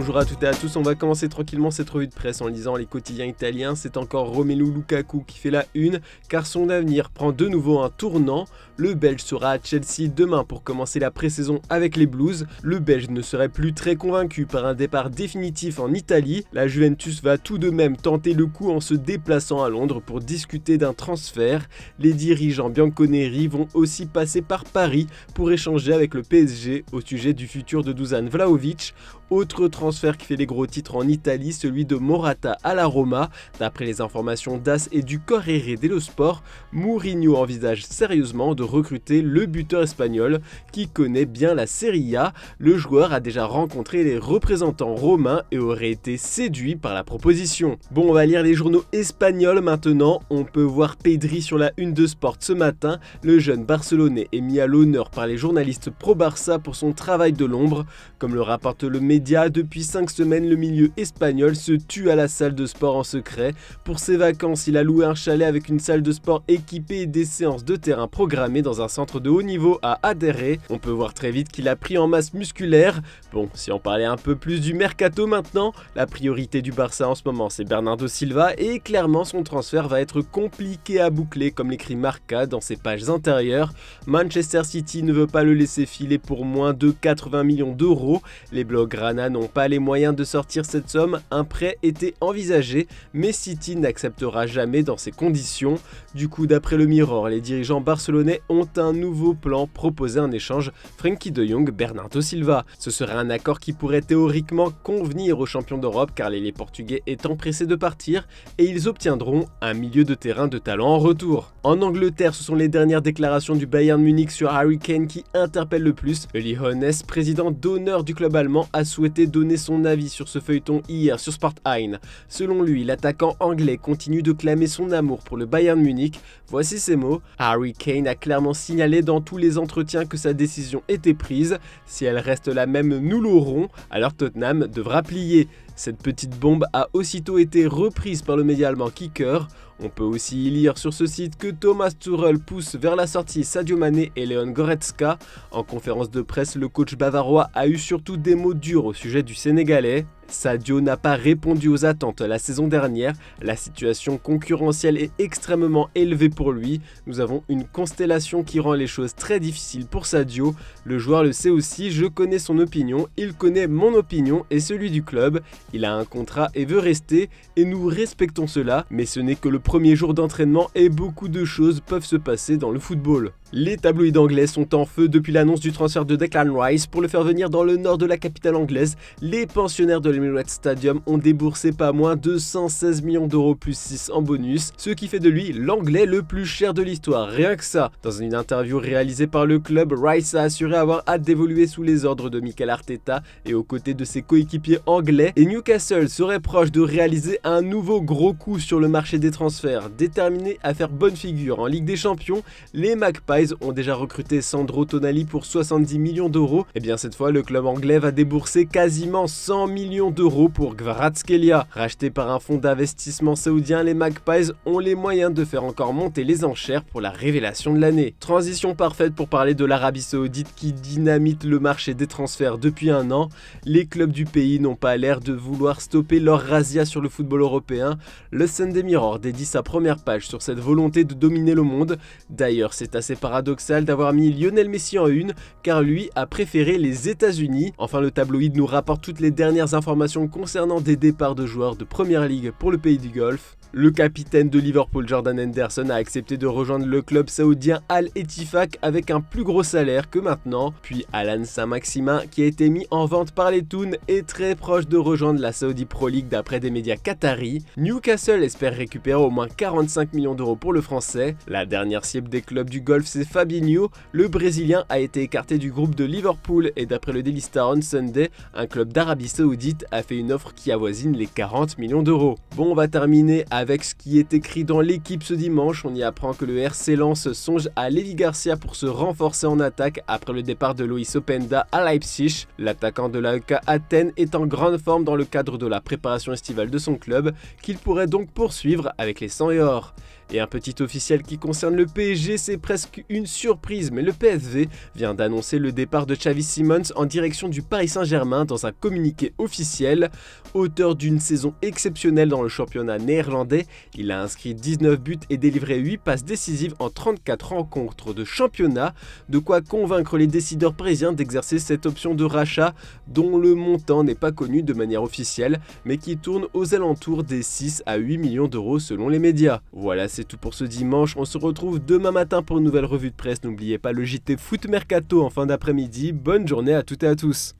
Bonjour à toutes et à tous, on va commencer tranquillement cette revue de presse en lisant les quotidiens italiens. C'est encore Romelu Lukaku qui fait la une, car son avenir prend de nouveau un tournant. Le Belge sera à Chelsea demain pour commencer la pré-saison avec les Blues. Le Belge ne serait plus très convaincu par un départ définitif en Italie. La Juventus va tout de même tenter le coup en se déplaçant à Londres pour discuter d'un transfert. Les dirigeants bianconeri vont aussi passer par Paris pour échanger avec le PSG au sujet du futur de Dusan Vlahovic. Autre transfert qui fait les gros titres en Italie, celui de Morata à la Roma. D'après les informations d'AS et du Corriere dello Sport, Mourinho envisage sérieusement de recruter le buteur espagnol qui connaît bien la Serie A. Le joueur a déjà rencontré les représentants romains et aurait été séduit par la proposition. Bon, on va lire les journaux espagnols maintenant. On peut voir Pedri sur la une de Sport ce matin. Le jeune Barcelonais est mis à l'honneur par les journalistes pro-Barça pour son travail de l'ombre. Comme le rapporte le média, depuis 5 semaines, le milieu espagnol se tue à la salle de sport en secret. Pour ses vacances, il a loué un chalet avec une salle de sport équipée et des séances de terrain programmées dans un centre de haut niveau à Adéré. On peut voir très vite qu'il a pris en masse musculaire. Bon, si on parlait un peu plus du mercato maintenant, la priorité du Barça en ce moment c'est Bernardo Silva et clairement son transfert va être compliqué à boucler comme l'écrit Marca dans ses pages intérieures. Manchester City ne veut pas le laisser filer pour moins de 80 millions d'euros. Les Blaugrana n'ont pas les moyens de sortir cette somme, un prêt était envisagé, mais City n'acceptera jamais dans ces conditions. Du coup, d'après le Mirror, les dirigeants barcelonais ont un nouveau plan, proposer un échange Frenkie de Jong, Bernardo Silva. Ce serait un accord qui pourrait théoriquement convenir aux champions d'Europe car les Portugais étant pressés de partir et ils obtiendront un milieu de terrain de talent en retour. En Angleterre, ce sont les dernières déclarations du Bayern Munich sur Harry Kane qui interpellent le plus. Uli Hoeneß, président d'honneur du club allemand, a souhaité donner son avis sur ce feuilleton hier sur Sport 1. Selon lui, l'attaquant anglais continue de clamer son amour pour le Bayern Munich. Voici ses mots. Harry Kane a clairement signalé dans tous les entretiens que sa décision était prise. Si elle reste la même, nous l'aurons, alors Tottenham devra plier. Cette petite bombe a aussitôt été reprise par le média allemand Kicker. On peut aussi y lire sur ce site que Thomas Tuchel pousse vers la sortie Sadio Mané et Leon Goretzka. En conférence de presse, le coach bavarois a eu surtout des mots durs au sujet du Sénégalais. Sadio n'a pas répondu aux attentes la saison dernière, la situation concurrentielle est extrêmement élevée pour lui, nous avons une constellation qui rend les choses très difficiles pour Sadio, le joueur le sait aussi, je connais son opinion, il connaît mon opinion et celui du club, il a un contrat et veut rester et nous respectons cela, mais ce n'est que le premier jour d'entraînement et beaucoup de choses peuvent se passer dans le football. Les tabloïds anglais sont en feu depuis l'annonce du transfert de Declan Rice pour le faire venir dans le nord de la capitale anglaise. Les pensionnaires de l'Emirates Stadium ont déboursé pas moins de 116 millions d'euros plus 6 en bonus, ce qui fait de lui l'anglais le plus cher de l'histoire, rien que ça. Dans une interview réalisée par le club, Rice a assuré avoir hâte d'évoluer sous les ordres de Mikel Arteta et aux côtés de ses coéquipiers anglais, et Newcastle serait proche de réaliser un nouveau gros coup sur le marché des transferts. Déterminés à faire bonne figure en Ligue des Champions, les Magpies ont déjà recruté Sandro Tonali pour 70 millions d'euros. Et bien cette fois, le club anglais va débourser quasiment 100 millions d'euros pour Kvaratskhelia. Racheté par un fonds d'investissement saoudien, les Magpies ont les moyens de faire encore monter les enchères pour la révélation de l'année. Transition parfaite pour parler de l'Arabie Saoudite qui dynamite le marché des transferts depuis un an. Les clubs du pays n'ont pas l'air de vouloir stopper leur razzia sur le football européen. Le Sunday Mirror dédie sa première page sur cette volonté de dominer le monde. D'ailleurs, c'est assez paradoxal d'avoir mis Lionel Messi en une, car lui a préféré les États-Unis. Enfin, le tabloïd nous rapporte toutes les dernières informations concernant des départs de joueurs de Première Ligue pour le pays du Golfe. Le capitaine de Liverpool, Jordan Henderson, a accepté de rejoindre le club saoudien Al-Ettifaq avec un plus gros salaire que maintenant. Puis Alan Saint-Maximin, qui a été mis en vente par les Toons, est très proche de rejoindre la Saudi Pro League d'après des médias qataris. Newcastle espère récupérer au moins 45 millions d'euros pour le français. La dernière cible des clubs du Golfe, c'est Fabinho. Le Brésilien a été écarté du groupe de Liverpool et d'après le Daily Star on Sunday, un club d'Arabie Saoudite a fait une offre qui avoisine les 40 millions d'euros. Bon, on va terminer avec ce qui est écrit dans l'équipe ce dimanche. On y apprend que le RC Lens songe à Levi Garcia pour se renforcer en attaque après le départ de Loïs Openda à Leipzig. L'attaquant de l'AEK Athènes est en grande forme dans le cadre de la préparation estivale de son club, qu'il pourrait donc poursuivre avec les 100 et or. Et un petit officiel qui concerne le PSG, c'est presque une surprise, mais le PSV vient d'annoncer le départ de Xavi Simons en direction du Paris Saint-Germain dans un communiqué officiel. Auteur d'une saison exceptionnelle dans le championnat néerlandais, il a inscrit 19 buts et délivré 8 passes décisives en 34 rencontres de championnat, de quoi convaincre les décideurs parisiens d'exercer cette option de rachat dont le montant n'est pas connu de manière officielle, mais qui tourne aux alentours des 6 à 8 millions d'euros selon les médias. Voilà, c'est tout pour ce dimanche, on se retrouve demain matin pour une nouvelle revue de presse. N'oubliez pas le JT Foot Mercato en fin d'après-midi. Bonne journée à toutes et à tous.